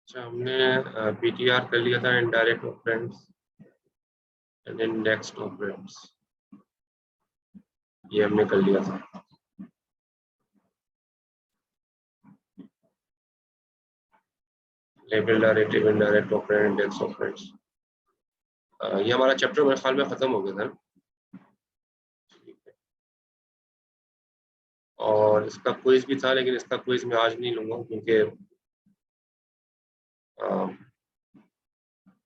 अच्छा, हमने पीटीआर कर लिया था, indirect operands and indexed operands, ये हमने कर लिया था। Label directive, indirect operand, index operands, ये हमारा चैप्टर मेरे ख्याल में खत्म हो गया था। और इसका क्विज भी था, लेकिन इसका क्विज मैं आज नहीं लूंगा क्योंकि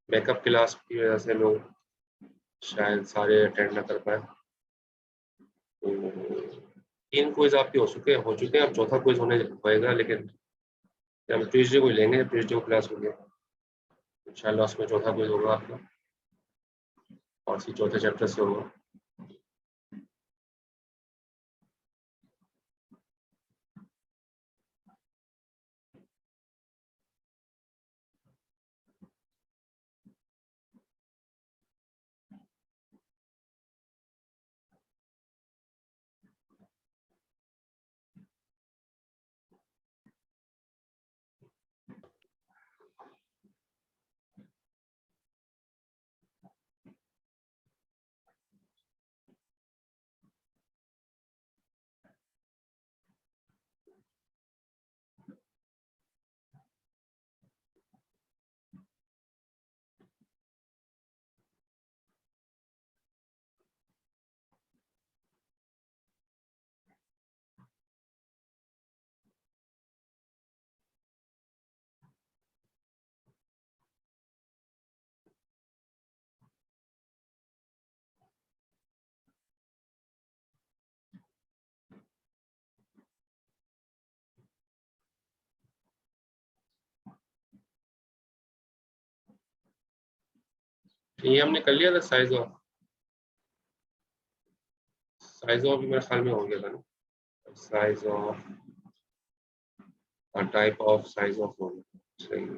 बैकअप क्लास की वजह से लोग शायद सारे अटेंड ना कर पाए। तो 3 क्विज आपके हो चुके हैं, अब चौथा क्विज होएगा, लेकिन हम ट्यूजडे को लेंगे, ट्यूजडे को क्लास होगी इंशाल्लाह, उसमें चौथा क्विज होगा आपका और इसी चौथे चैप्टर से होगा। ये हमने कर लिया था, साइज ऑफ भी मेरे ख्याल में हो गया था ना, size of type of size of हो गया, सही है।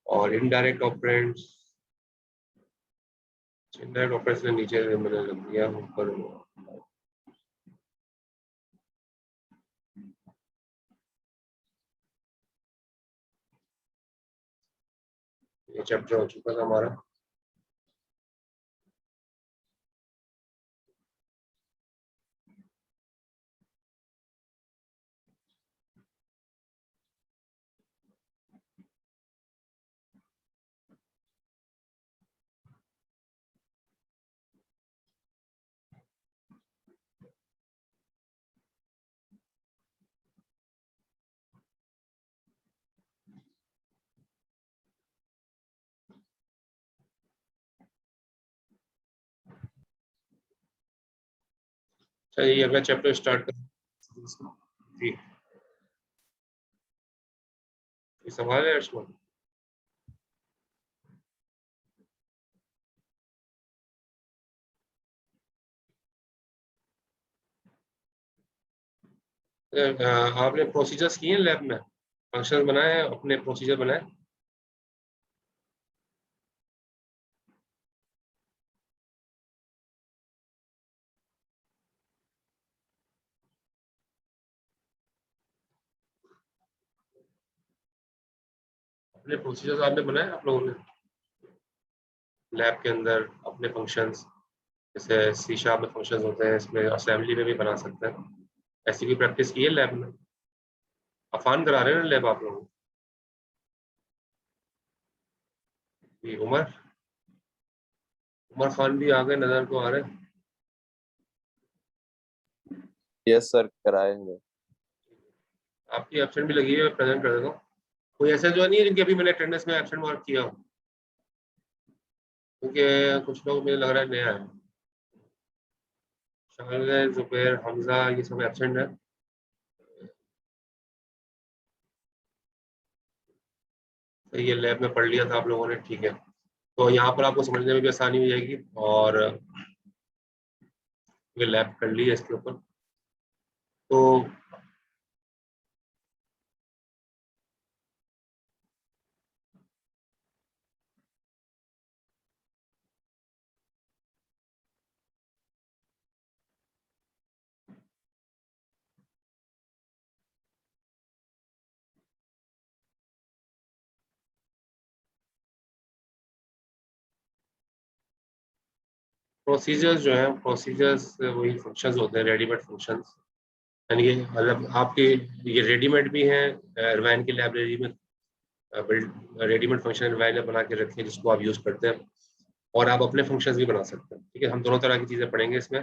और इनडायरेक्ट ऑपरेंड्स, इनडायरेक्ट ऑपरेंड्स ने नीचे मैंने लग दिया, ऊपर ये चैप्टर हो चुका था हमारा। चलिए अगला चैप्टर स्टार्ट कर जी। ये सवाल है अर्शमन? आपने प्रोसीजर्स किए हैं लैब में, फंक्शन बनाए हैं, अपने प्रोसीजर बनाए? अपने प्रोसीजर्स आपने बनाए आप लोगों ने लैब के अंदर अपने फंक्शंस? जैसे सी शार्प में फंक्शंस होते हैं, इसमें असेंबली में भी बना सकते हैं, ऐसी भी प्रैक्टिस की है लैब में? अफान करा रहे हैं ना लैब आप लोग? जी, उमर खान भी आ गए, नजर को आ रहे हैं। यस सर, कराए हुए। आपकी एब्सेंट भी लगी है, प्रेजेंट कर देता हूँ। कोई ऐसा जो नहीं है जिनकी अभी मैंने अटेंडेंस में एब्सेंट मार्क किया हो? क्योंकि कुछ लोग मुझे लग रहा है नया है। शाहिद, जुबैर, हमजा, ये सब एब्सेंट है। तो ये लैब में पढ़ लिया था आप लोगों ने, ठीक है। तो यहाँ पर आपको समझने में भी आसानी हो जाएगी, और ये लैब कर ली है इसके ऊपर। तो प्रोसीजर्स जो है, प्रोसीजर्स वही फंक्शंस होते हैं, रेडीमेड फंक्शंस, यानी कि मतलब आपके ये रेडीमेड भी हैं इरवाइन की लाइब्रेरी में, रेडीमेड फंक्शन इरवाइन ने बना के रखे हैं जिसको आप यूज़ करते हैं, और आप अपने फंक्शंस भी बना सकते हैं। ठीक है, हम दोनों तरह की चीज़ें पढ़ेंगे इसमें।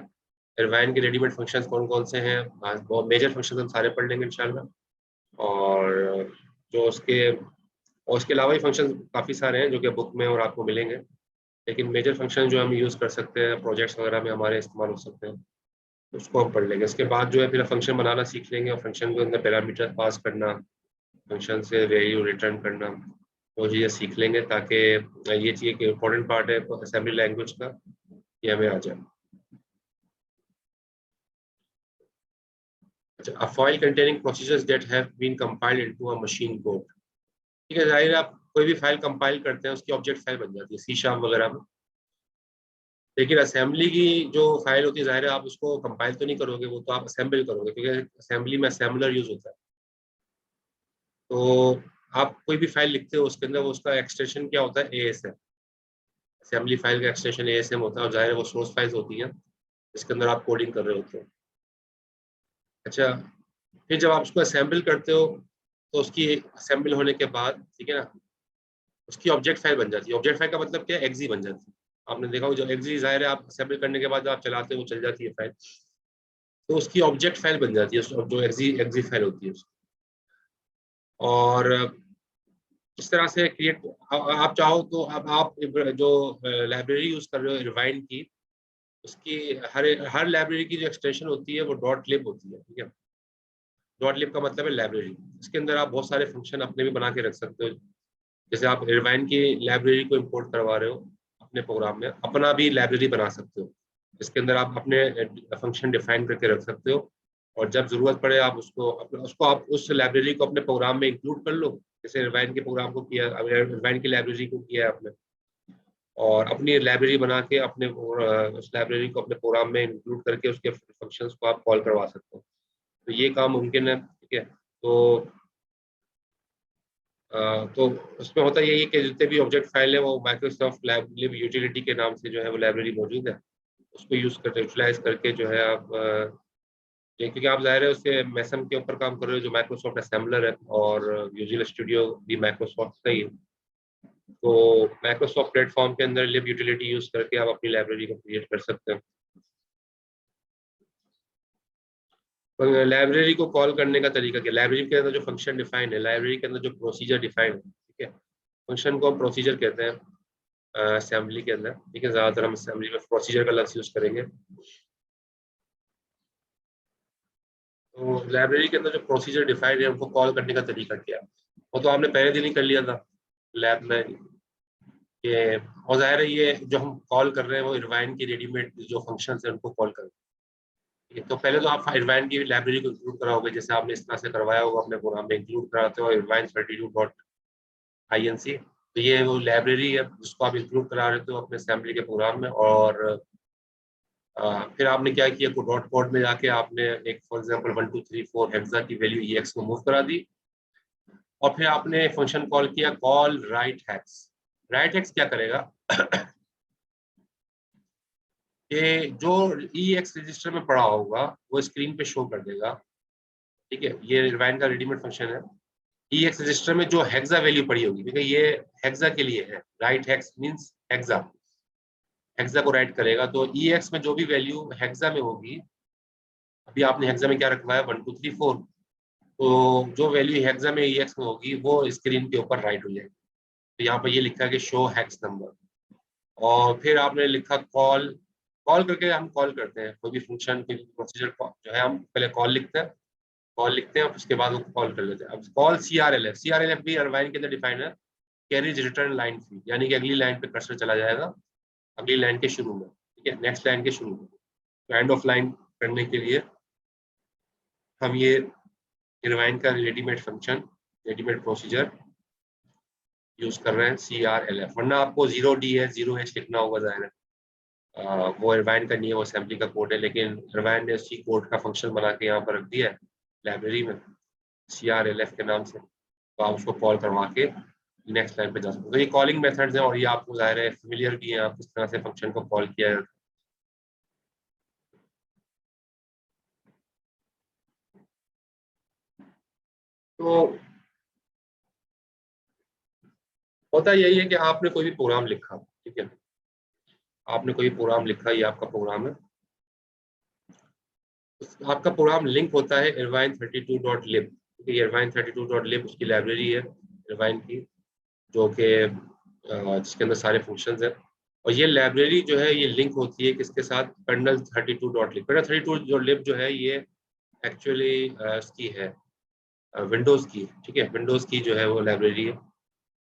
इरवाइन के रेडीमेड फंक्शंस कौन कौन से हैं, बहुत मेजर फंक्शंस हम सारे पढ़ लेंगे इंशाल्लाह, और जो उसके और उसके अलावा ही फंक्शंस काफ़ी सारे हैं जो कि बुक में और आपको मिलेंगे, लेकिन मेजर फंक्शन जो हम यूज़ कर सकते हैं प्रोजेक्ट्स वगैरह में हमारे इस्तेमाल हो सकते हैं, उसको हम पढ़ लेंगे। उसके बाद जो है फिर फंक्शन बनाना सीख लेंगे, और फंक्शन के अंदर पैरामीटर पास करना, फंक्शन से वैल्यू रिटर्न करना, वो चीज़ें सीख लेंगे, ताकि ये चीज़ एक इम्पोर्टेंट पार्ट है असेंबली लैंग्वेज का, ये हमें आ जाए। अच्छा, a file containing procedures that have been compiled into a machine code. ठीक है, जाहिर है आप कोई भी फाइल कंपाइल करते हैं उसकी ऑब्जेक्ट फाइल बन जाती है सी शार्प वगैरह में, लेकिन असेंबली की जो फाइल होती है, जाहिर है आप उसको कंपाइल तो नहीं करोगे, वो तो आप असेंबल करोगे, क्योंकि असेंबली में असेंबलर यूज होता है। तो आप कोई भी फाइल लिखते हो उसके अंदर वो उसका एक्सटेंशन क्या होता है, ASM। असेंबली फाइल का एक्सटेंशन ASM होता है, और जाहिर है वो सोर्स फाइल्स होती हैं जिसके अंदर आप कोडिंग कर रहे होते हो। अच्छा, फिर जब आप उसको असेंबल करते हो तो उसकी असेंबल होने के बाद, ठीक है ना, उसकी ऑब्जेक्ट फाइल बन जाती है। ऑब्जेक्ट फाइल का मतलब क्या है, एक्जी बन जाती है। आपने देखा हो जो एक्जी, जाहिर है आप असेंबल करने के बाद जब आप चलाते हो वो चल जाती है फाइल, तो उसकी ऑब्जेक्ट फाइल बन जाती है, जो एक्जी एक्जी फाइल होती है उसकी। और इस तरह से क्रिएट, आप चाहो तो अब आप जो लाइब्रेरी यूज कर रहे हो इरवाइन की, उसकी हर हर लाइब्रेरी की जो एक्सटेंशन होती है वो डॉट लिब होती है। ठीक है, डॉट लिब का मतलब है लाइब्रेरी। इसके अंदर आप बहुत सारे फंक्शन अपने भी बना के रख सकते हो। जैसे आप इरवाइन की लाइब्रेरी को इंपोर्ट करवा रहे हो अपने प्रोग्राम में, अपना भी लाइब्रेरी बना सकते हो, इसके अंदर आप अपने फंक्शन डिफाइन करके रख सकते हो, और जब जरूरत पड़े आप उसको आप उस लाइब्रेरी को अपने प्रोग्राम में इंक्लूड कर लो। जैसे इरवाइन के प्रोग्राम को किया, इरवाइन की लाइब्रेरी को किया है आपने, और अपनी लाइब्रेरी बना के अपने उस लाइब्रेरी को अपने प्रोग्राम में इंक्लूड करके उसके फंक्शंस को आप कॉल करवा सकते हो। तो ये काम मुमकिन है। ठीक है, तो उसमें होता यही है कि जितने भी ऑब्जेक्ट फाइल है वो माइक्रोसॉफ्ट लिब यूटिलिटी के नाम से जो है वो लाइब्रेरी मौजूद है, उसको यूज करके यूटिलाइज करके जो है आप क्योंकि आप जाहिर है उसके मैसम के ऊपर काम कर रहे हो जो माइक्रोसॉफ्ट असेंबलर है, और विजुअल स्टूडियो भी माइक्रोसॉफ्ट का ही है। तो माइक्रोसॉफ्ट प्लेटफॉर्म के अंदर लिब यूटिलिटी यूज करके आप अपनी लाइब्रेरी को क्रिएट कर सकते हैं। लाइब्रेरी को कॉल करने का तरीका क्या, लाइब्रेरी के अंदर जो फंक्शन डिफाइन है, लाइब्रेरी के अंदर जो प्रोसीजर डिफाइन है, ठीक है, फंक्शन को हम प्रोसीजर कहते हैं असेंबली के अंदर। ठीक है, ज्यादातर हम असेंबली में प्रोसीजर का लफ्ज यूज करेंगे। तो लाइब्रेरी के अंदर जो प्रोसीजर डिफाइंड है उनको कॉल करने का तरीका क्या है, वो तो आपने पहले दिन ही कर लिया था लैब में, ये और जाहिर है ये जो हम कॉल कर रहे हैं वो इरवाइन की रेडीमेड जो फंक्शन है उनको कॉल कर रहे हैं। तो पहले तो आप इरवाइन की लाइब्रेरी को इंक्लूड कराओगे, जैसे आपने इस तरह से करवाया होगा अपने प्रोग्राम में, इंक्लूड कराते हो इरवाइन 32.inc। तो ये वो लाइब्रेरी है जिसको आप इंक्लूड करा रहे हो अपने असेंबली के प्रोग्राम में। और फिर आपने क्या किया, को डॉट कोड में जाके आपने एक फॉर एग्जांपल 1 2 3 4 हेक्सा की वैल्यू EX को मूव करा दी, और फिर आपने फंक्शन कॉल किया call right hacks. Right hacks क्या करेगा कि जो EX रजिस्टर में पड़ा होगा वो स्क्रीन पे शो कर देगा। ठीक है, ये रिवाइंड का रेडीमेड फंक्शन है। EX रजिस्टर में जो हेक्सा वैल्यू पड़ी होगी, क्योंकि ये हेक्सा के लिए है, right hacks means hexa, hexa को राइट करेगा। तो EX में जो भी वैल्यू हेक्सा में होगी, अभी आपने हेक्सा में क्या रखवाया 1 2 3 4, तो जो वैल्यू हेक्सा में EX में होगी वो स्क्रीन के ऊपर राइट हो जाएगी। तो यहाँ पर ये लिखा है कि शो हेक्स नंबर, और फिर आपने लिखा कॉल। कॉल करके हम कॉल करते हैं कोई भी फंक्शन, कोई भी प्रोसीजर जो है, हम पहले कॉल लिखते हैं, कॉल लिखते हैं और उसके बाद वो कॉल कर लेते हैं। अब कॉल CRLF भी अरवाइन के अंदर डिफाइन है, कैरीज रिटर्न लाइन फी, यानी कि अगली लाइन पे कर्सर चला जाएगा, अगली लाइन के शुरू में। ठीक है, नेक्स्ट लाइन के शुरू में। तो एंड ऑफ लाइन करने के लिए हम ये इरवाइन का readymade function, readymade procedure use कर रहे हैं CRLF, वरना आपको 0D है 0H लिखना होगा जाहिर है। वो इरवाइन का नहीं है, वो असेंबली का कोड है, लेकिन इरवाइन ने उसी कोड का फंक्शन बना के यहाँ पर रख दिया है लाइब्रेरी में CRLF के नाम से। तो आप उसको कॉल करवा के नेक्स्ट लाइन पे जा सकते हो। तो ये कॉलिंग मेथड्स हैं, और ये आपको जाहिर है फेमिलियर भी है, आप किस तरह से फंक्शन को कॉल किया जाता है। तो होता यही है कि आपने कोई भी प्रोग्राम लिखा, ठीक है, आपने कोई प्रोग्राम लिखा, ये आपका प्रोग्राम है, आपका प्रोग्राम लिंक होता है irvine32.lib, क्योंकि irvine32.lib उसकी लाइब्रेरी है irvine की, जो कि जिसके अंदर सारे फंक्शंस हैं। और ये लाइब्रेरी जो है ये लिंक होती है किसके साथ, kernel32.lib। kernel32.lib जो है ये एक्चुअली इसकी है विंडोज़ की, ठीक है, विंडोज़ की जो है वो लाइब्रेरी है।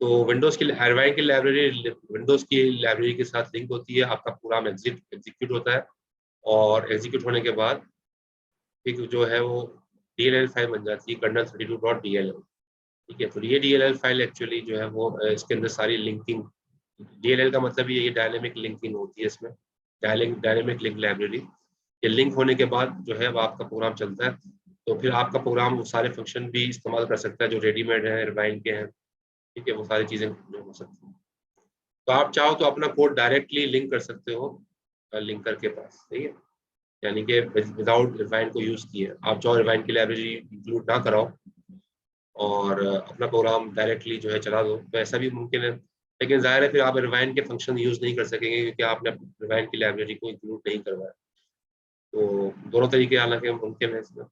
तो विंडोज़ की irvine की लाइब्रेरी विंडोज़ की लाइब्रेरी के साथ लिंक होती है, आपका प्रोग्राम एग्जीक्यूट होता है, और एग्जीक्यूट होने के बाद एक जो है वो DLL फाइल बन जाती है, kernel32.dll, ठीक है। तो ये DLL फाइल एक्चुअली जो है वो इसके अंदर सारी लिंकिंग, DLL का मतलब ये डायनेमिक लिंकिंग होती है इसमें, डायनेमिक लिंक लाइब्रेरी। ये लिंक होने के बाद जो है वो आपका प्रोग्राम चलता है, तो फिर आपका प्रोग्राम वो सारे फंक्शन भी इस्तेमाल कर सकता है जो रेडीमेड है irvine के हैं, ठीक है, वो सारी चीजें जो हो सकती हैं। तो आप चाहो तो अपना कोड डायरेक्टली लिंक कर सकते हो लिंकर के पास, सही है, यानी कि विदाउट irvine को यूज किए आप चाहो irvine की लाइब्रेरी इंक्लूड ना कराओ और अपना प्रोग्राम डायरेक्टली जो है चला दो, तो ऐसा भी मुमकिन है। लेकिन जाहिर है फिर आप irvine के फंक्शन यूज नहीं कर सकेंगे क्योंकि आपने irvine की लाइब्रेरी को इंक्लूड नहीं करवाया। तो दोनों तरीके हालांकि मुमकिन है इसमें।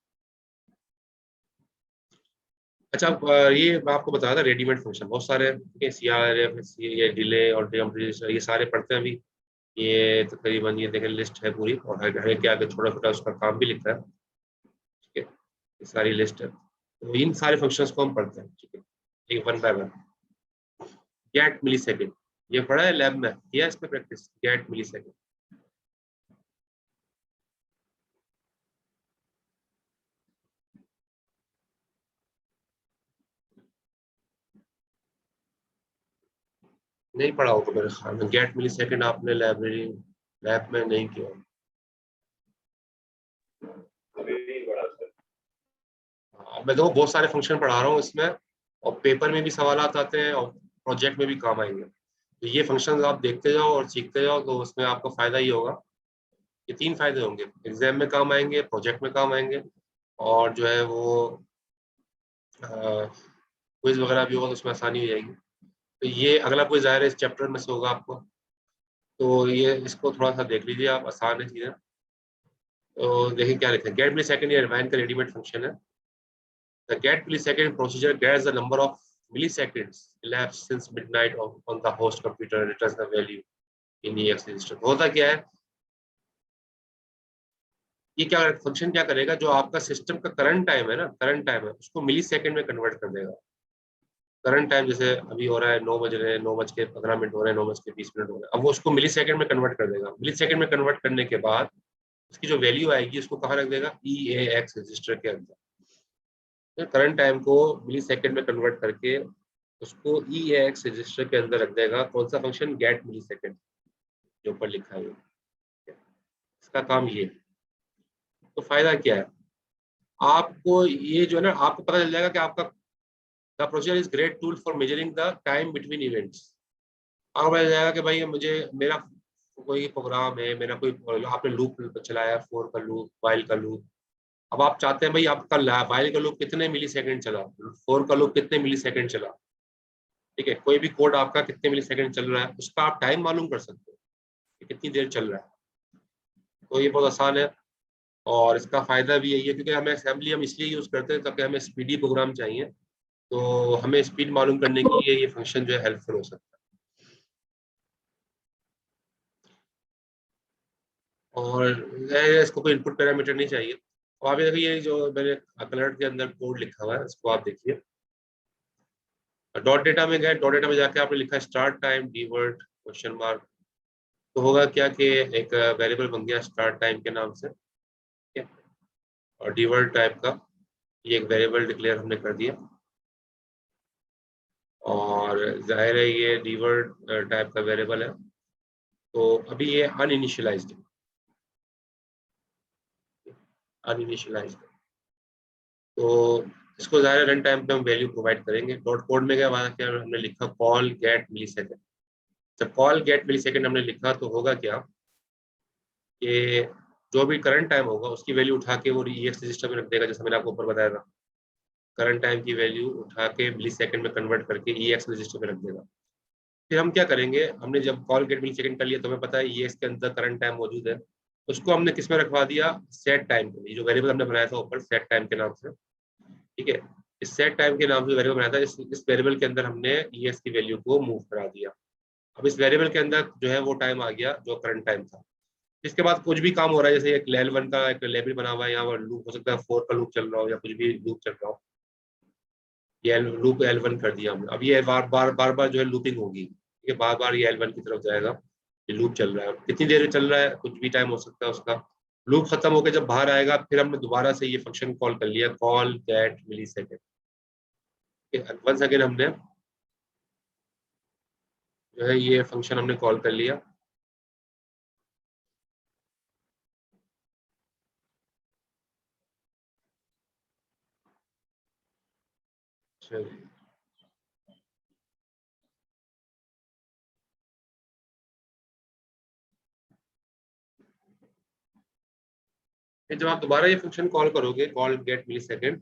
अच्छा, ये मैं आपको बताया था रेडीमेड फंक्शन बहुत सारे हैं, ठीक है, CRF, ये डिले और डेम्प रजिस्टर, ये सारे पढ़ते हैं अभी। ये तकरीबन ये देखें लिस्ट है पूरी, और हर हर के आगे छोटा छोटा उसका काम भी लिखा है, ठीक है, ये सारी लिस्ट है। तो इन सारे फंक्शंस को हम पढ़ते हैं, ठीक है, एक one by one. Get millisecond, ये पढ़ा है लैब में, किया इस पे प्रैक्टिस, गेट मिली सेकेंड। नहीं पढ़ा होगा मेरे ख्याल में, गेट मिली सेकेंड आपने लाइब्रेरी लैब में नहीं किया। मैं तो बहुत सारे फंक्शन पढ़ा रहा हूँ इसमें, और पेपर में भी सवाल आते हैं और प्रोजेक्ट में भी काम आएंगे। तो ये फंक्शन आप देखते जाओ और सीखते जाओ, तो उसमें आपको फायदा ही होगा। ये तीन फायदे होंगे, एग्जाम में काम आएंगे, प्रोजेक्ट में काम आएंगे, और जो है वो क्विज वगैरह भी होगा तो उसमें आसानी हो जाएगी। तो ये अगला क्विज ज़ाहिर है इस चैप्टर में से होगा आपको, तो ये इसको थोड़ा सा देख लीजिए आप, आसान है चीज़ें। तो देखिए क्या लिखा है, गेट मिली सेकेंड, ये irvine का रेडीमेड फंक्शन है। The get millisecond procedure gets the number of milliseconds elapsed since midnight on the host computer and returns the value in EX register। होता क्या है, ये क्या फंक्शन क्या करेगा, जो आपका सिस्टम का करंट टाइम है ना, करंट टाइम है उसको मिली सेकेंड में कन्वर्ट कर देगा। करंट टाइम जैसे अभी हो रहा है 9 बज रहे हैं, 9:15 हो रहे हैं, 9:20 हो रहे हैं, अब वो उसको मिली सेकेंड में कन्वर्ट कर देगा। मिली सेकेंड में कन्वर्ट करने के बाद उसकी जो वैल्यू आएगी उसको कहाँ रख देगा, EAX रजिस्टर के अंदर। करंट टाइम को मिली सेकेंड में कन्वर्ट करके उसको EAX रजिस्टर के अंदर रख देगा। कौन सा फंक्शन, गेट मिली सेकेंड, जो ऊपर लिखा है इसका काम ये। तो फायदा क्या है, आपको ये जो है ना, आपको पता चल जाएगा कि आपका the procedure is great tool for measuring the time between events. आपको पता चल जाएगा कि भाई मुझे मेरा कोई प्रोग्राम है, मेरा कोई आपने लूप चलाया, फोर का लूप, वाइल का लूप। अब आप चाहते हैं भाई आपका वाइल का लूप कितने मिली सेकेंड चला, फोर का लूप कितने मिली सेकेंड चला, ठीक है, कोई भी कोड आपका कितने मिली सेकेंड चल रहा है उसका आप टाइम मालूम कर सकते हो कि कितनी देर चल रहा है। तो ये बहुत आसान है, और इसका फायदा भी यही है क्योंकि हमें असेंबली हम इसलिए यूज करते हैं ताकि हमें स्पीडी प्रोग्राम चाहिए, तो हमें स्पीड मालूम करने के लिए ये फंक्शन जो है हेल्पफुल हो सकता है। और इसको कोई इनपुट पैरामीटर नहीं चाहिए। और आप ये देखिए, ये जो मैंने कलर के अंदर कोड लिखा हुआ है इसको आप देखिए। डॉट डेटा में गए, डॉट डेटा में जाके आपने लिखा स्टार्ट टाइम डीवर्ट क्वेश्चन मार्क। तो होगा क्या कि एक वेरिएबल बन गया स्टार्ट टाइम के नाम से, ठीक है, और डीवर्ट टाइप का ये एक वेरिएबल डिक्लेयर हमने कर दिया, और जाहिर है ये डीवर्ट टाइप का वेरिएबल है, तो अभी ये अनइनिशियलाइज्ड अनइनिशियलाइज्ड। तो इसको ज़ाहिर रन टाइम पे हम वैल्यू प्रोवाइड करेंगे। डॉट कोड में क्या वहाँ क्या हमने लिखा, कॉल गेट मिली सेकेंड। जब कॉल गेट मिली सेकेंड हमने लिखा तो होगा क्या कि जो भी करंट टाइम होगा उसकी वैल्यू उठा के वो EX रजिस्टर में रख देगा, जैसा मैंने आपको ऊपर बताया था। करंट टाइम की वैल्यू उठा के मिली सेकेंड में कन्वर्ट करके EX रजिस्टर में रख देगा। फिर हम क्या करेंगे, हमने जब कॉल गेट मिली सेकेंड कर लिया तो हमें पता है EX के अंदर करंट टाइम मौजूद है, उसको हमने किस में रखवा दिया, सेट टाइम पे। ये जो वेरिएबल हमने बनाया था ऊपर सेट टाइम के नाम से, ठीक है, इस सेट टाइम के नाम से वेरिएबल बनाया था, इस वेरिएबल के अंदर हमने EX की वैल्यू को मूव करा दिया। अब इस वेरिएबल के अंदर जो है वो टाइम आ गया जो करंट टाइम था। इसके बाद कुछ भी काम हो रहा है, जैसे एक लेल वन का एक लेबल बना हुआ है, यहाँ पर लूप हो सकता है 4 का लूप चल रहा हो या कुछ भी लूप चल रहा हो, ये लूप L1 कर दिया हमने। अब ये बार बार जो है लूपिंग होगी, ठीक है, बार बार ये L1 की तरफ जाएगा। ये लूप चल रहा है, कितनी देर में चल रहा है, कुछ भी टाइम हो सकता है उसका। लूप खत्म होकर जब बाहर आएगा फिर हमने दोबारा से ये फंक्शन कॉल कर लिया, कॉल गेट मिली सेकेंड। वंस अगेन हमने जो है ये फंक्शन हमने कॉल कर लिया। चलिए, फिर जब आप दोबारा ये फंक्शन कॉल करोगे, कॉल गेट मिली सेकेंड,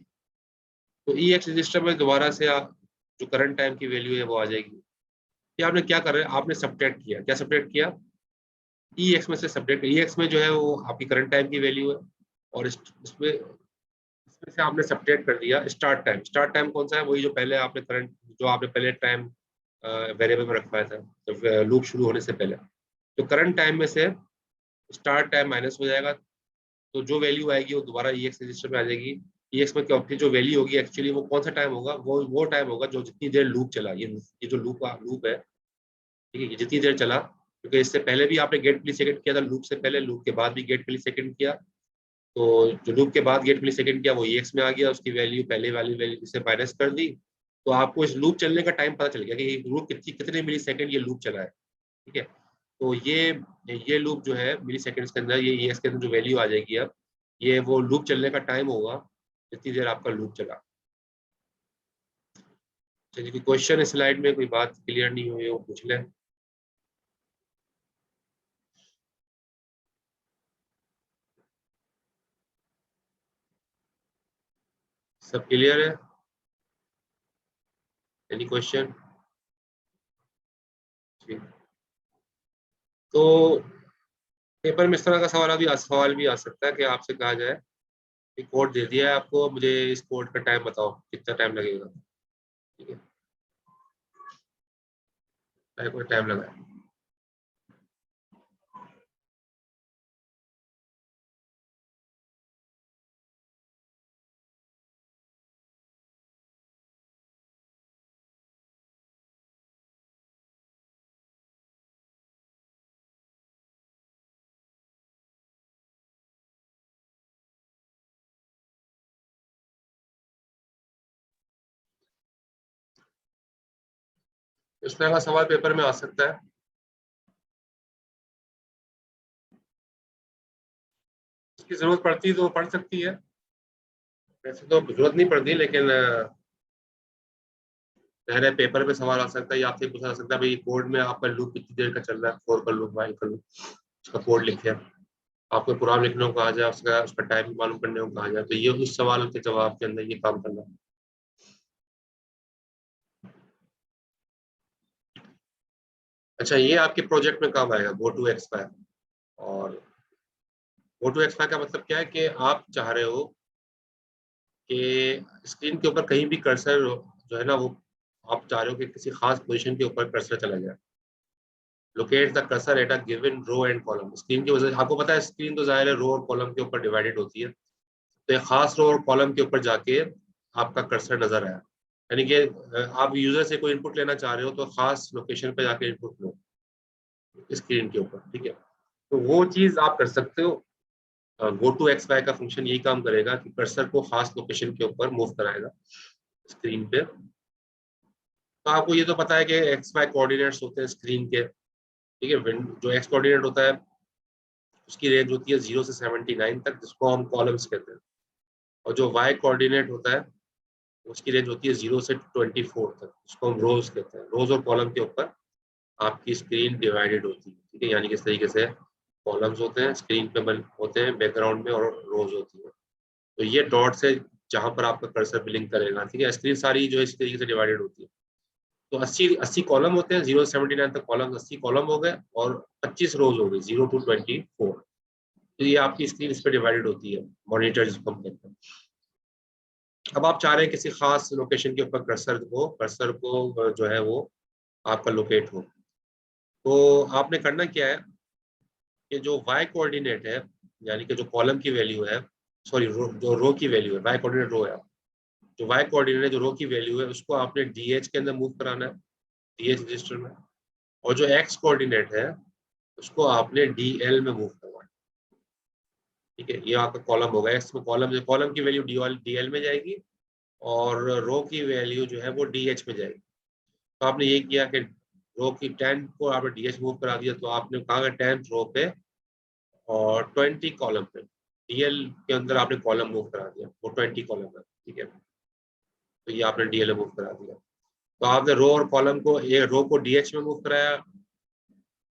तो EX रजिस्टर में दोबारा से आप जो करंट टाइम की वैल्यू है वो आ जाएगी। ये आपने क्या कर रहे हैं, आपने सब्ट्रैक्ट किया। क्या सब्ट्रैक्ट किया, EX में से सब्ट्रैक्ट। EX में जो है वो आपकी करंट टाइम की वैल्यू है, और इसमें से आपने सब्ट्रैक्ट कर दिया स्टार्ट टाइम। स्टार्ट टाइम कौन सा है, वही जो पहले आपने करंट, जो आपने पहले टाइम वेरिएबल में रखवाया था तो लूप शुरू होने से पहले। तो करंट टाइम में से स्टार्ट टाइम माइनस हो जाएगा, तो जो वैल्यू आएगी वो दोबारा EX रजिस्टर में आ जाएगी। EX में क्या फिर जो वैल्यू होगी एक्चुअली वो कौन सा टाइम होगा, वो टाइम होगा जो जितनी देर लूप चला। ये जो लूप है, ठीक है, ये जितनी देर चला, क्योंकि इससे पहले भी आपने गेट मिली सेकंड किया था लूप से पहले, लूप के बाद भी गेट मिली सेकंड किया, तो जो लूप के बाद गेट मिली सेकंड किया वो EX में आ गया, उसकी वैल्यू पहले वाली वैल्यू से माइनस कर दी, तो आपको इस लूप चलने का टाइम पता चल गया कि लूप कितने मिली सेकंड ये लूप चला है, ठीक है। तो ये लूप जो है मिली सेकंड्स के अंदर, ये EX के अंदर जो वैल्यू आ जाएगी अब, ये वो लूप चलने का टाइम होगा जितनी देर आपका लूप चला। चलिए, कोई क्वेश्चन स्लाइड में कोई बात क्लियर नहीं हुई हो पूछ लें। सब क्लियर है, एनी क्वेश्चन? ठीक, तो पेपर में इस तरह का सवाल भी आ सकता है कि आपसे कहा जाए कि कोड दे दिया है आपको, मुझे इस कोड का टाइम बताओ, कितना टाइम लगेगा, ठीक है, कोई टाइम लगा। इस तरह का सवाल पेपर में आ सकता है। इसकी जरूरत पड़ती तो पड़ सकती है, वैसे तो जरूरत नहीं पड़ती, लेकिन पहले पेपर में सवाल आ सकता है, या आपसे पूछा जा सकता है भाई कोड में आपका लूप कितनी देर का चल रहा है, 4 का लूप, 5 का लूप, उसका कोड लिखे, आपको प्रोग्राम लिखने को कहा जाए, उसका टाइम मालूम करने को कहा जाए, तो ये उस सवाल के जवाब के अंदर ये काम करना है। अच्छा, ये आपके प्रोजेक्ट में काम आएगा, गो टू एक्सपायर। और गो टू एक्सपायर का मतलब क्या है कि आप चाह रहे हो कि स्क्रीन के ऊपर कहीं भी कर्सर जो है ना, वो आप चाह रहे हो कि किसी खास पोजीशन के ऊपर कर्सर चला जाए। Locate the cursor at a given row and column. Screen की वजह, आपको पता है स्क्रीन तो जाहिर है रो और कॉलम के ऊपर डिवाइडेड होती है, तो एक खास रो और कॉलम के ऊपर जाके आपका कर्सर नजर आया, यानी कि आप यूजर से कोई इनपुट लेना चाह रहे हो तो खास लोकेशन पे जाके इनपुट लो स्क्रीन के ऊपर, ठीक है, तो वो चीज आप कर सकते हो। गो टू एक्स वाई का फंक्शन यही काम करेगा कि कर्सर को खास लोकेशन के ऊपर मूव कराएगा स्क्रीन पे। तो आपको ये तो पता है कि एक्स वाई कोऑर्डिनेट्स होते हैं स्क्रीन के, ठीक है, जो एक्स कोऑर्डिनेट होता है उसकी रेंज होती है 0 से 79 तक, जिसको हम कॉलम्स कहते हैं, और जो वाई कोऑर्डिनेट होता है उसकी रेंज होती है 0 से 24 तक, जिसको हम रोज कहते हैं। रोज और कॉलम के ऊपर आपकी स्क्रीन डिवाइडेड होती है, ठीक है, यानी कि इस तरीके से कॉलम्स होते हैं स्क्रीन पे बन होते हैं बैकग्राउंड में, और रोज होती है। तो ये डॉट से जहां पर आपका कर्सर ब्लिंक करेगा, ठीक है। स्क्रीन सारी जो है इस तरीके से डिवाइडेड होती है। तो 80 कॉलम होते हैं, 0 से 79 तक कॉलम, 80 कॉलम हो गए और 25 रोज हो गई, 0 to 24। तो ये आपकी स्क्रीन इस पर डिवाइडेड होती है, मॉनिटर जिसको हम कहते हैं। अब आप चाह रहे हैं किसी खास लोकेशन के ऊपर कर्सर को जो है वो आपका लोकेट हो, तो आपने करना क्या है कि जो y कोऑर्डिनेट है, यानी कि जो कॉलम की वैल्यू है, सॉरी जो रो की वैल्यू है, y कोऑर्डिनेट रो है, जो y कोऑर्डिनेट है, जो रो की वैल्यू है, उसको आपने dh के अंदर मूव कराना है, dh रजिस्टर में। और जो x कोऑर्डिनेट है उसको आपने dl में मूव करवाना है, ठीक है। ये आपका कॉलम होगा, x में कॉलम की वैल्यू dl में जाएगी और रो की वैल्यू जो है वो dh में जाएगी। तो आपने ये किया कि रो की 10 को आपने dh मूव करा दिया, तो आपने कहा 10th रो पे और 20 कॉलम पे डीएल के अंदर आपने कॉलम मूव करा दिया, वो 20 कॉलम है, ठीक है। तो ये आपने डीएल में मूव करा दिया। तो आपने रो और कॉलम को, ये रो को डीएच में मूव कराया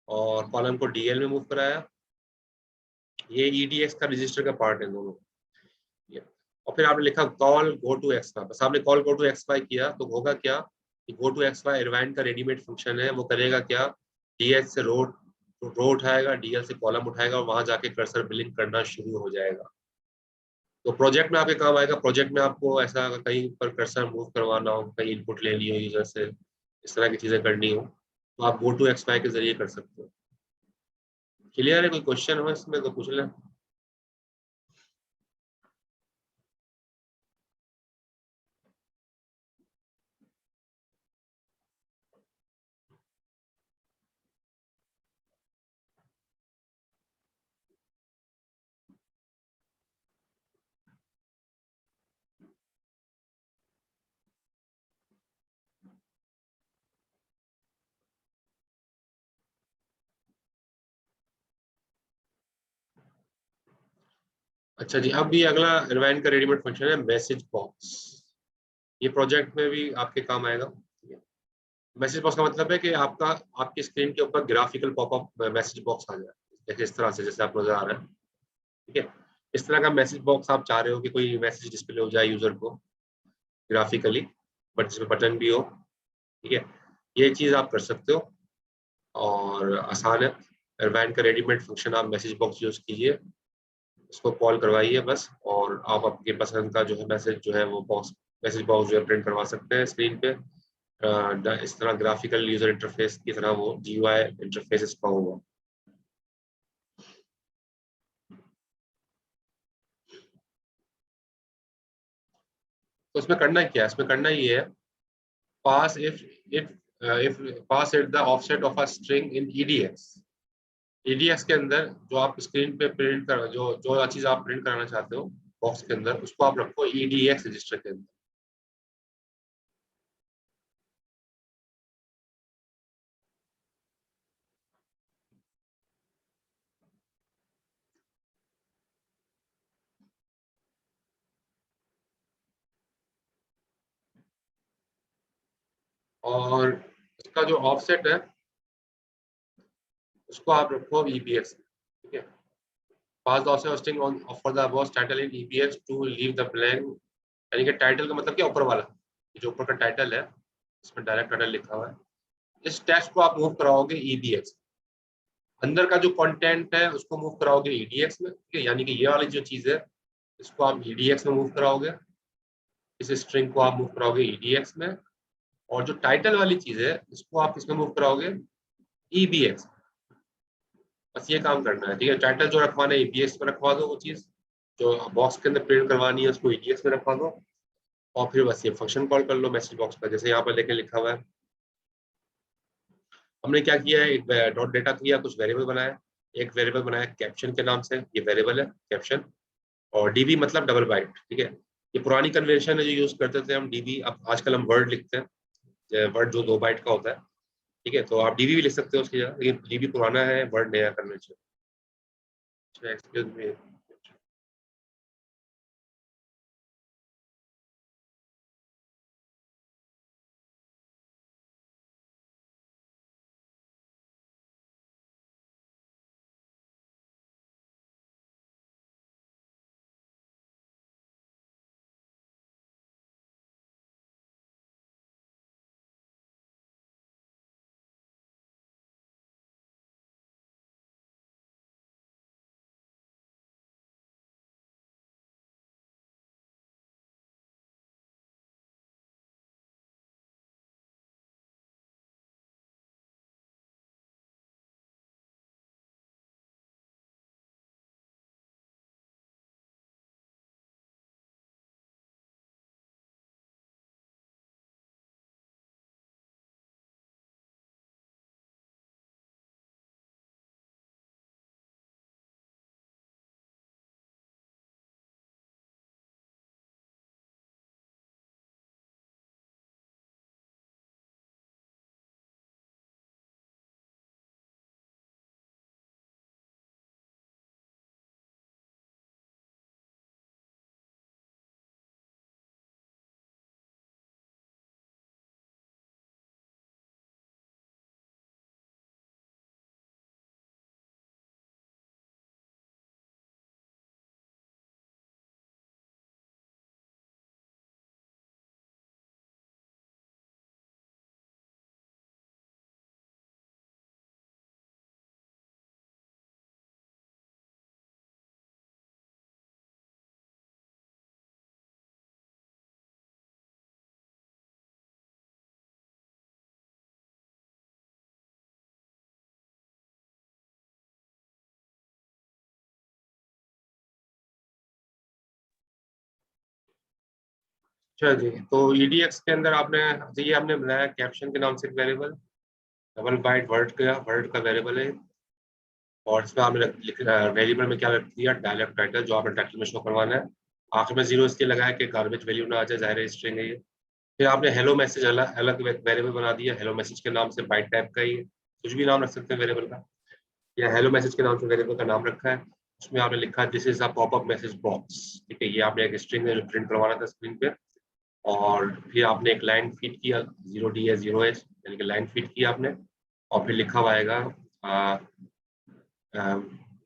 और कॉलम को डीएल में मूव कराया। ये ईडीएक्स का रजिस्टर का पार्ट है दोनों ये। और फिर आपने लिखा call go to X Y, बस आपने call go to X Y किया तो होगा क्या कि go to X Y Irvine का रेडीमेड फंक्शन है, वो करेगा क्या, डीएच से रो उठाएगा, डीएल से कॉलम उठाएगा और वहां जाके कर्सर बिलिंग करना शुरू हो जाएगा। तो प्रोजेक्ट में आपके काम आएगा। प्रोजेक्ट में आपको ऐसा कहीं पर कर्सर मूव करवाना हो, कहीं इनपुट लेनी हो यूजर से, इस तरह की चीजें करनी हो, तो आप गो टू एक्सपाई के जरिए कर सकते हो। क्लियर है? कोई क्वेश्चन हो इसमें तो पूछ लें। अच्छा जी, अब ये अगला इरवाइन का रेडीमेड फंक्शन है मैसेज बॉक्स। ये प्रोजेक्ट में भी आपके काम आएगा। मैसेज बॉक्स का मतलब है कि आपका आपकी स्क्रीन के ऊपर ग्राफिकल पॉपअप मैसेज बॉक्स आ जाए, देखिए इस तरह से जैसे आप नजर आ रहा है, ठीक है। इस तरह का मैसेज बॉक्स आप चाह रहे हो कि कोई मैसेज डिस्प्ले हो जाए यूजर को ग्राफिकली, बट जिसमें बटन भी हो, ठीक है। ये चीज आप कर सकते हो और आसान है। इरवाइन का रेडीमेड फंक्शन आप मैसेज बॉक्स यूज कीजिए, उसको कॉल करवाइए बस, और आप अपनी पसंद का जो है मैसेज जो है वो मैसेज बॉक्स जो है प्रिंट करवा सकते हैं स्क्रीन पे। इस तरह ग्राफिकल यूजर इंटरफेस की तरह वो जीयूआई इंटरफेस इसका होगा। तो इसमें करना क्या है, इसमें करना ये है, pass if if pass at the offset of a string in EDX. EDX के अंदर जो आप स्क्रीन पे प्रिंट कर, जो जो चीज आप प्रिंट कराना चाहते हो बॉक्स के अंदर, उसको आप रखो ईडीएक्स रजिस्टर के अंदर। और इसका जो ऑफसेट है उसको आप रखो ईपीएक्स, ठीक है। Pass the offset string on for the above title in EPX to leave the blank. यानी कि टाइटल का मतलब क्या, ऊपर वाला, जो ऊपर का टाइटल है इसमें डायरेक्ट टाइटल लिखा हुआ है, इस टेक्स्ट को आप मूव कराओगे ईबीएक्स। अंदर का जो कंटेंट है उसको मूव कराओगे ईडीएक्स में, ठीक है। यानी कि ये वाली जो चीज है इसको आप ईडीएक्स में मूव कराओगे, इस स्ट्रिंग को आप मूव कराओगे ईडीएक्स में, और जो टाइटल वाली चीज है इसको आप इसमें मूव कराओगे ईबीएक्स। बस ये काम करना है, ठीक है। टाइटल जो रखवाना है ईबीएक्स में रखवा दो, वो चीज जो बॉक्स के अंदर प्रिंट करवानी है उसको ईडीएक्स में रखवा दो, और फिर बस ये फंक्शन कॉल कर लो मैसेज बॉक्स का, जैसे यहाँ पर लेके लिखा हुआ है। हमने क्या किया है, एक डॉट डेटा किया, कुछ वेरिएबल बनाया, एक वेरिएबल बनाया कैप्शन के नाम से, ये वेरिएबल है कैप्शन, और डीबी मतलब डबल बाइट, ठीक है। ये पुरानी कन्वेंशन है जो यूज करते थे हम डीबी, अब आजकल हम वर्ड लिखते हैं, वर्ड जो 2 बाइट का होता है, ठीक है। तो आप डीबी भी लिख सकते हो उसकी जगह, लेकिन डीबी पुराना है, वर्ड नया कन्वेंशन। Excuse me. अच्छा जी, तो EDX के अंदर आपने, ये हमने बनाया कैप्शन के नाम से एक वेरिएबल, डबल बाइट वर्ड का वेरिएबल है, और इसमें आपने वेरिएबल में क्या रख दिया, डायलॉग टाइटल, जो आपने टाइटल में शो करवाना है। आखिर में 0 इसलिए लगाया कि गार्बेज वैल्यू ना आ जाए, ज़ाहिर है स्ट्रिंग है ये। फिर आपने हेलो मैसेज अलग अलग वेरिएबल बना दिया, हेलो मैसेज के नाम से बाइट टाइप का ही है, कुछ भी नाम रख सकते हैं वेरिएबल का, या हेलो मैसेज के नाम से वेरिएबल का नाम रखा है। उसमें आपने लिखा this is a popup message box, ठीक है, ये आपने एक स्ट्रिंग है जो प्रिंट करवाना था स्क्रीन पे। और फिर आपने एक लाइन फीड किया, 0D या 0H, यानी कि लाइन फीड किया आपने, और फिर लिखा हुआ आएगा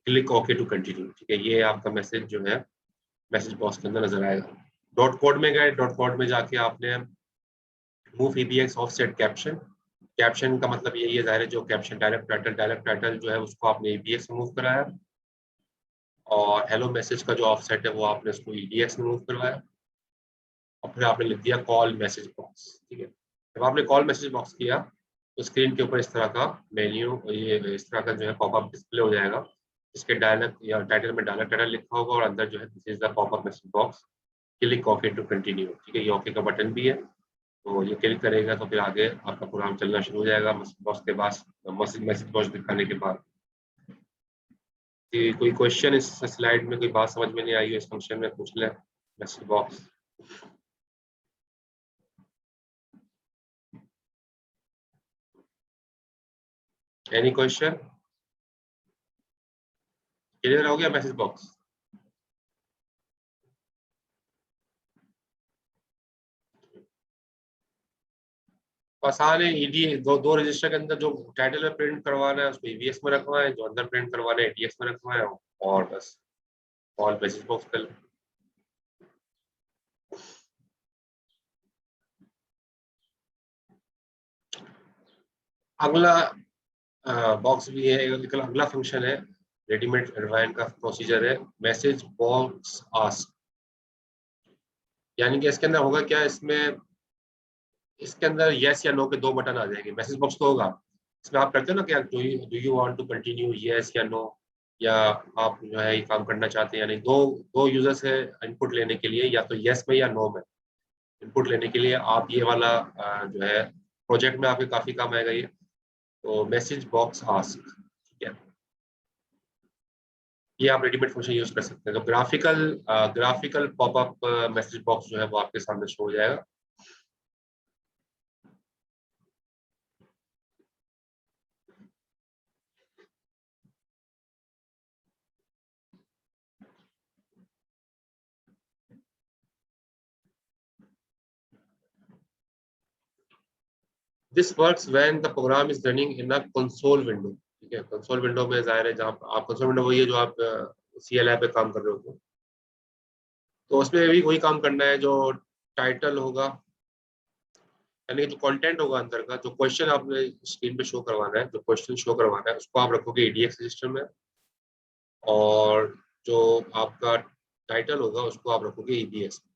क्लिक ओके टू कंटिन्यू, ठीक है, ये आपका मैसेज जो है मैसेज बॉक्स के अंदर नजर आएगा। डॉट कोड में गए, डॉट कोड में जाके आपने move EBX offset caption, caption का मतलब यही है, ज़ाहिर है, जो कैप्शन डायरेक्ट टाइटल जो है उसको आपने EBX में मूव कराया, और हेलो मैसेज का जो ऑफसेट है वो आपने उसको EDX में मूव करवाया, और फिर आपने लिख दिया कॉल मैसेज बॉक्स, ठीक है। जब आपने कॉल मैसेज बॉक्स किया तो स्क्रीन के ऊपर इस तरह का मेन्यू, ये इस तरह का जो है पॉपअप डिस्प्ले हो जाएगा, इसके डायलॉग या टाइटल में डायलॉग टाइटल लिखा होगा, और अंदर जो है this is the popup message box, click okay to continue, ठीक है, ये ओके का बटन भी है, तो ये क्लिक करेगा तो फिर आगे आपका प्रोग्राम चलना शुरू हो जाएगा मैसेज बॉक्स के बाद, मैसेज बॉक्स दिखाने के बाद। कि कोई क्वेश्चन इस स्लाइड में, कोई बात समझ में नहीं आई हो इस फंक्शन में, पूछ लें। Message box, any question? Clear हो गया मैसेज बॉक्स? आसान है। ईडी दो रजिस्टर के अंदर जो टाइटल में प्रिंट करवाना है उसको EVX में रखवाएं, जो अंदर प्रिंट करवाना है EDX में रखवाएं, और बस ऑल मैसेज बॉक्स कर लें। अगला बॉक्स भी है, अगला फंक्शन है, रेडीमेड एडवाइन का प्रोसीजर है, मैसेज बॉक्स आस्क, यानी कि इसके अंदर होगा क्या, इसके अंदर यस या नो के दो बटन आ जाएंगे। मैसेज बॉक्स तो होगा, इसमें आप करते हो ना क्या, do you want to continue, yes या नो, या आप जो है ये काम करना चाहते हैं या नहीं। दो दो यूजर्स है इनपुट लेने के लिए, या तो यस में या नो में इनपुट लेने के लिए आप ये वाला जो है प्रोजेक्ट में आपके काफी काम आएगा ये, तो मैसेज बॉक्स आस्क, ठीक है, ये आप रेडीमेड फंक्शन यूज कर सकते हैं। तो ग्राफिकल पॉपअप मैसेज बॉक्स जो है वो आपके सामने शो हो जाएगा। This works when the program is running in a console window, ठीक है, कंसोल विंडो में ज़ाहिर है जहाँ आप, कंसोल विंडो वही है जो आप CLI पे काम कर रहे हो, तो उसमें भी वही काम करना है, जो टाइटल होगा, यानी जो कंटेंट होगा अंदर का, जो क्वेश्चन आपने स्क्रीन पे शो करवाना है, जो क्वेश्चन शो करवाना है उसको आप रखोगे EDX रजिस्टर में, और जो आपका टाइटल होगा उसको आप रखोगे EBS में।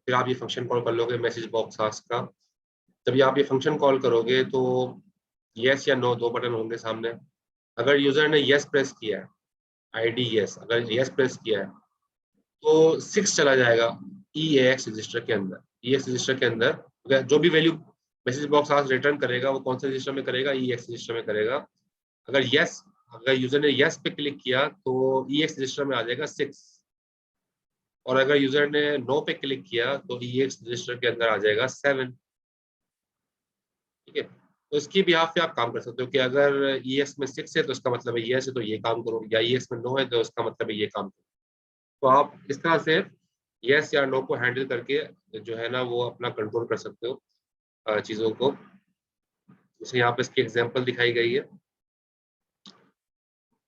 फिर आप ये फंक्शन कॉल कर लोगे मैसेज बॉक्स आस्क का। जब ये आप ये फंक्शन कॉल करोगे तो यस या नो दो बटन होंगे सामने। अगर यूजर ने यस प्रेस किया है, ID यस, अगर यस प्रेस किया है तो 6 चला जाएगा EAX रजिस्टर के अंदर। EAX रजिस्टर के अंदर जो भी वैल्यू मैसेज बॉक्स आज रिटर्न करेगा वो कौन से रजिस्टर में करेगा, EAX रजिस्टर में करेगा। अगर यस, अगर यूजर ने यस पे क्लिक किया तो EAX रजिस्टर में आ जाएगा 6, और अगर यूजर ने नो पे क्लिक किया तो EAX रजिस्टर के अंदर आ जाएगा 7, ठीक है। तो इसकी भी पे आप काम कर सकते हो कि अगर EX में 6 है तो इसका मतलब है यस है तो ये काम करो, या EX में नो है तो इसका मतलब है ये काम करो। तो आप इस तरह से यस या नो को हैंडल करके जो है ना वो अपना कंट्रोल कर सकते हो चीज़ों को। जैसे यहाँ पे इसकी एग्जांपल दिखाई गई है,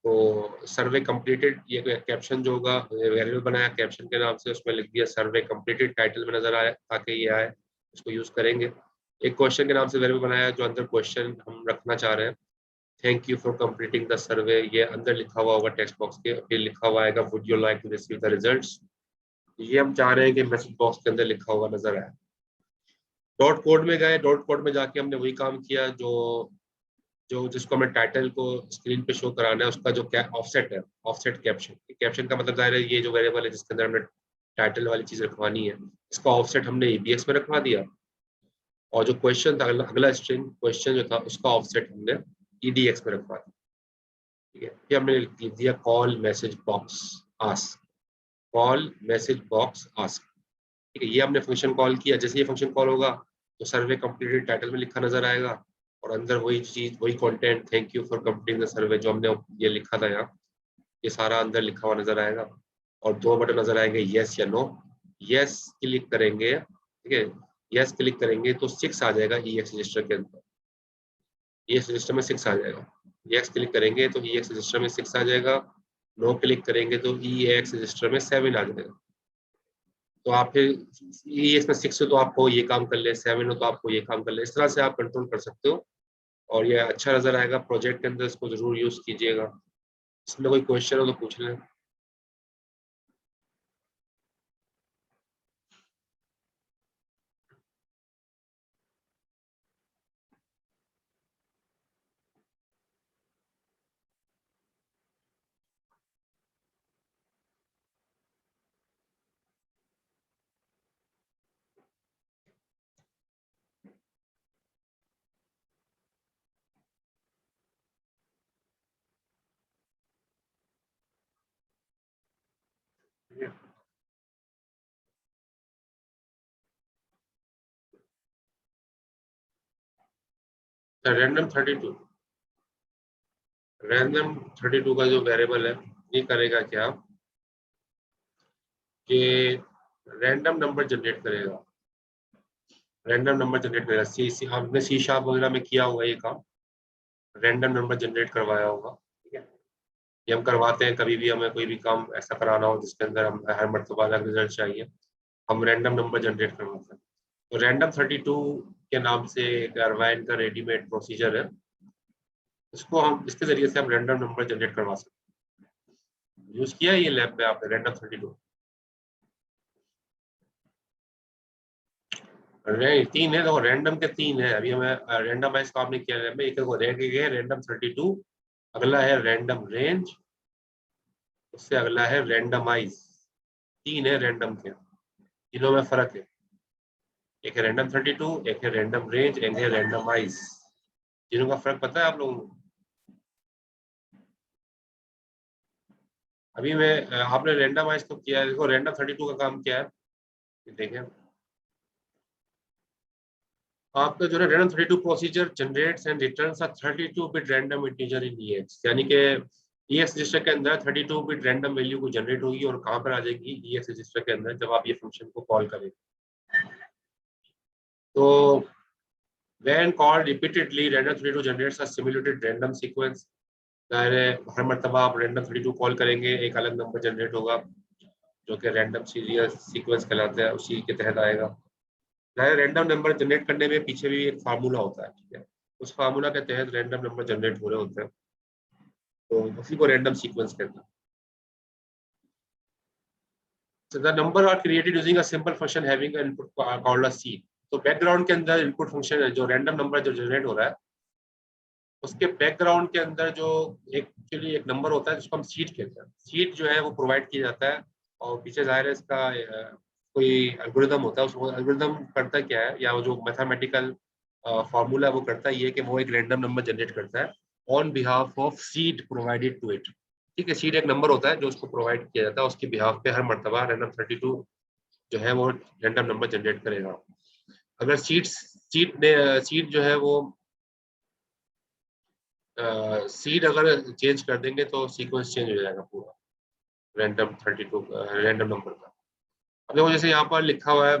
तो सर्वे कंप्लीटेड, ये कैप्शन जो होगा वेरिएबल बनाया कैप्शन के नाम से, उसमें लिख दिया सर्वे कंप्लीटेड, टाइटल में नजर आए ताकि ये आए, इसको यूज करेंगे। एक क्वेश्चन के नाम से वेरिएबल बनाया जो अंदर क्वेश्चन हम रखना चाह रहे हैं, thank you for completing the survey, ये अंदर लिखा हुआ होगा टेक्स्ट बॉक्स के, फिर लिखा हुआ आएगा would you like to receive the results, ये हम चाह रहे हैं कि मैसेज बॉक्स के अंदर लिखा हुआ नजर आए। डॉट कोड में गए, डॉट कोड में जाके हमने वही काम किया जो जो जिसको हमें टाइटल को स्क्रीन पे शो कराना है, उसका जो ऑफसेट है, ऑफसेट कैप्शन, कैप्शन का मतलब जाहिर है ये जो वेरिएबल है जिसके अंदर हमने टाइटल वाली चीज रखवानी है, इसका ऑफसेट हमने EBX में रखवा दिया, और जो क्वेश्चन था अगला स्ट्रिंग क्वेश्चन जो था उसका ऑफसेट हमने EDX में रखवा दिया। ठीक है, फिर हमने लिख दिया call message box ask, call message box ask. ठीक है, ये हमने फंक्शन कॉल किया। जैसे ये फंक्शन कॉल होगा तो सर्वे कंप्लीटेड टाइटल में लिखा नजर आएगा, और अंदर वही चीज वही content, thank you for completing the survey, जो हमने ये लिखा था यहाँ, ये सारा अंदर लिखा हुआ नजर आएगा। और दो बटन नजर आएंगे, यस या नो। यस क्लिक करेंगे, ठीक है, यस क्लिक करेंगे तो 6 आ जाएगा EX रजिस्टर के अंदर, EX रजिस्टर में 6 आ जाएगा। EX क्लिक करेंगे तो EX रजिस्टर में 6 आ जाएगा, नो क्लिक करेंगे तो EX रजिस्टर में 7 आ जाएगा। तो आप फिर EX में 6 हो तो आपको ये काम कर ले, 7 हो तो आपको ये काम कर ले, इस तरह से आप कंट्रोल कर सकते हो, और ये अच्छा नजर आएगा प्रोजेक्ट के अंदर, इसको जरूर यूज कीजिएगा। इसमें कोई क्वेश्चन हो तो पूछ लें। रैंडम 32 का जो वेरिएबल है, ये करेगा क्या कि रैंडम नंबर जनरेट करेगा, रैंडम नंबर जनरेट करेगा। आपने C# वगैरह में किया हुआ ये काम, रैंडम नंबर जनरेट करवाया होगा। ठीक है, ये हम करवाते हैं कभी भी हमें कोई भी काम ऐसा कराना हो जिसके अंदर हम हर मरतबा अलग रिजल्ट चाहिए, हम रैंडम नंबर जनरेट करवाते हैं। तो रैंडम 32 के नाम से एक अरवाइन का रेडीमेड प्रोसीजर है, इसको हम इसके जरिए से हम रैंडम नंबर जनरेट करवा सकते हैं। यूज किया है ये लैब में आपने रैंडम 32? नहीं, 3 है, देखो रैंडम के 3 है। अभी हमें रैंडमाइज काम नहीं किया लैब में। एक रह गए रैंडम 32, अगला है रैंडम रेंज, उससे अगला है रैंडमाइज। 3 है रैंडम के, तीनों में फर्क है। एक है रैंडम 32, एक है रैंडम रेंज, एक है रैंडमाइज। तीनों का फर्क पता है आप लोगों को? अभी मैं आपने रैंडमाइज तो किया है, देखो रैंडम 32 का काम क्या है देखें। आपका जो है random 32 procedure generates and returns a 32 bit random integer in EX, यानी कि EX रजिस्टर के अंदर 32 बिट रैंडम वैल्यू को जनरेट होगी, और कहां पर आ जाएगी EX रजिस्टर के अंदर जब आप ये फंक्शन को कॉल करें। तो when called repeatedly random 32 generates a simulated random sequence। जाहिर है हर मरतबा आप रैंडम 32 कॉल करेंगे एक अलग नंबर जनरेट होगा, जो कि रैंडम सीरियल सीक्वेंस कहलाता है, उसी के तहत आएगा। जाहिर रैंडम नंबर जनरेट करने में पीछे भी एक फार्मूला होता है, ठीक है, उस फार्मूला के तहत रैंडम नंबर जनरेट हो रहे होते हैं, तो उसी को रैंडम सीक्वेंस कहते हैं। So the number are created using a simple function having an input called a seed। तो बैकग्राउंड के अंदर इनपुट फंक्शन है, जो रैंडम नंबर जो जनरेट हो रहा है उसके बैकग्राउंड के अंदर जो एक्चुअली एक नंबर होता है जिसको हम सीड कहते हैं। सीड जो है वो प्रोवाइड किया जाता है, और पीछे जाहिर है इसका कोई एल्गोरिदम होता है। उस एल्गोरिदम करता क्या है, या वो जो मैथमेटिकल फार्मूला वो करता है ये कि वो एक रैंडम नंबर जनरेट करता है on behalf of seed provided to it. ठीक है, सीड एक नंबर होता है जो उसको प्रोवाइड किया जाता है, उसके बिहाफ पे हर मरतबा रैंडम 32 जो है वो रैंडम नंबर जनरेट करेगा। अगर सीड जो है वो सीड अगर चेंज कर देंगे तो सीक्वेंस चेंज हो जाएगा पूरा रैंडम 32 रैंडम नंबर का। अब देखो जैसे यहाँ पर लिखा हुआ है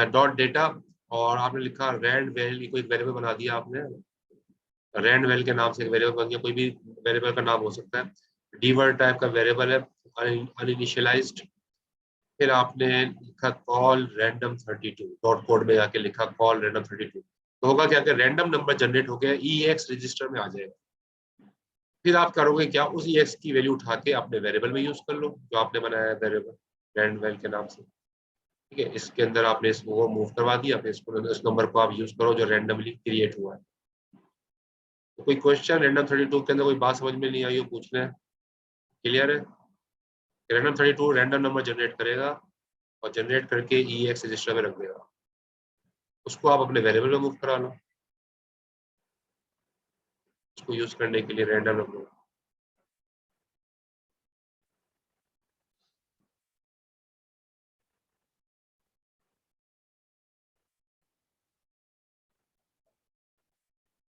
डॉट डेटा, और आपने लिखा रैंड वेल, कोई वेरिएबल बना दिया आपने, रैंड वेल के नाम से एक वेरिएबल बन गया, कोई भी वेरिएबल का नाम हो सकता है। डीवर्ड टाइप का वेरिएबल है, अनइनिशियलाइज्ड। फिर आपने लिखा कॉल रैंडम 32, डॉट कोड में जाके लिखा कॉल रैंडम 32, तो होगा क्या कि रैंडम नंबर जनरेट हो गया, EX रजिस्टर में आ जाएगा। फिर आप करोगे क्या, उस EX की वैल्यू उठा के अपने वेरिएबल में यूज कर लो जो आपने बनाया है वेरिएबल रैंड वेल के नाम से। ठीक है, इसके अंदर आपने इसको मूव करवा दिया, फिर इसको इस नंबर को आप यूज करो जो रैंडमली क्रिएट हुआ है। तो कोई क्वेश्चन रैंडम 32 के अंदर कोई बात समझ में नहीं आई हो पूछ लें। क्लियर है? रैंडम 32 रैंडम नंबर जनरेट करेगा और जनरेट करके EX रजिस्टर में रख देगा। उसको आप अपने वेरिएबल में मूव करा लो, उसको यूज करने के लिए रैंडम नंबर।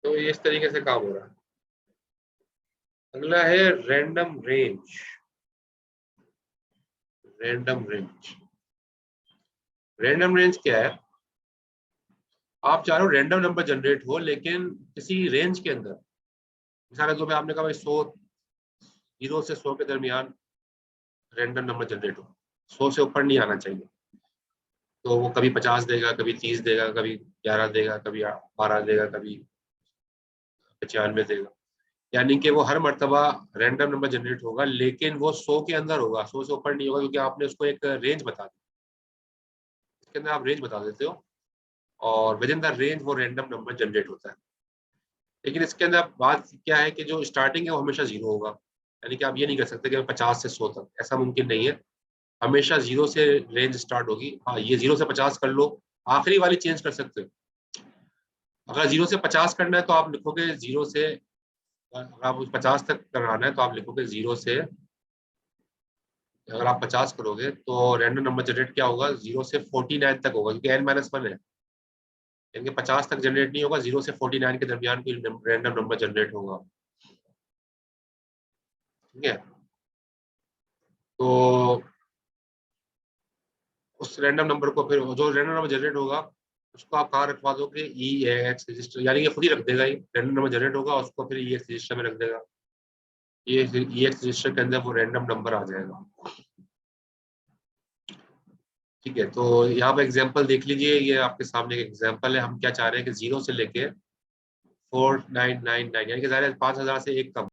तो ये इस तरीके से काम हो रहा है। अगला है random range. Random range, random range क्या है? आप चाह रहे हो रैंडम नंबर जनरेट हो लेकिन किसी रेंज के अंदर। मिसाल के तौर पे आपने कहा भाई 0 से 100 के दरमियान रैंडम नंबर जनरेट हो, 100 से ऊपर नहीं आना चाहिए। तो वो कभी 50 देगा, कभी 30 देगा, कभी 11 देगा, कभी 12 देगा, कभी 95 देगा। यानी कि वो हर मर्तबा रैंडम नंबर जनरेट होगा लेकिन वो 100 के अंदर होगा, 100 से ऊपर नहीं होगा, क्योंकि आपने उसको एक रेंज बता दी। इसके अंदर आप रेंज बता देते हो और विद इन द रेंज वो रैंडम नंबर जनरेट होता है। लेकिन इसके अंदर बात क्या है कि जो स्टार्टिंग है वो हमेशा 0 होगा। यानी कि आप ये नहीं कर सकते कि 50 से 100 तक, ऐसा मुमकिन नहीं है। हमेशा 0 से रेंज स्टार्ट होगी। हाँ, ये 0 से 50 कर लो, आखिरी वाली चेंज कर सकते हो। अगर 0 से 50 करना है तो आप लिखोगे 0 से, अगर आप 50 तक कराना है तो आप लिखोगे 0 से, अगर आप 50 करोगे तो रैंडम नंबर जनरेट क्या होगा, 0 से 49 तक होगा, क्योंकि n-1 है। यानी कि 50 तक जनरेट नहीं होगा, 0 से 49 के दरमियान कोई रैंडम नंबर जनरेट होगा। ठीक है? तो उस रैंडम नंबर को, फिर जो रैंडम नंबर जनरेट होगा उसको आप कहाँ रखवा दोगे, EX रजिस्टर, यानी कि खुद ही रख देगा। ये रैंडम नंबर जनरेट होगा, उसको फिर EX रजिस्टर में रख देगा। ये EX रजिस्टर के अंदर वो रैंडम नंबर आ जाएगा। ठीक है, तो यहाँ पे एग्जांपल देख लीजिए, ये आपके सामने एक एग्जांपल है। हम क्या चाह रहे हैं कि 0 से लेके 4999, यानी कि ज़ाहिर है 5000 से एक कम।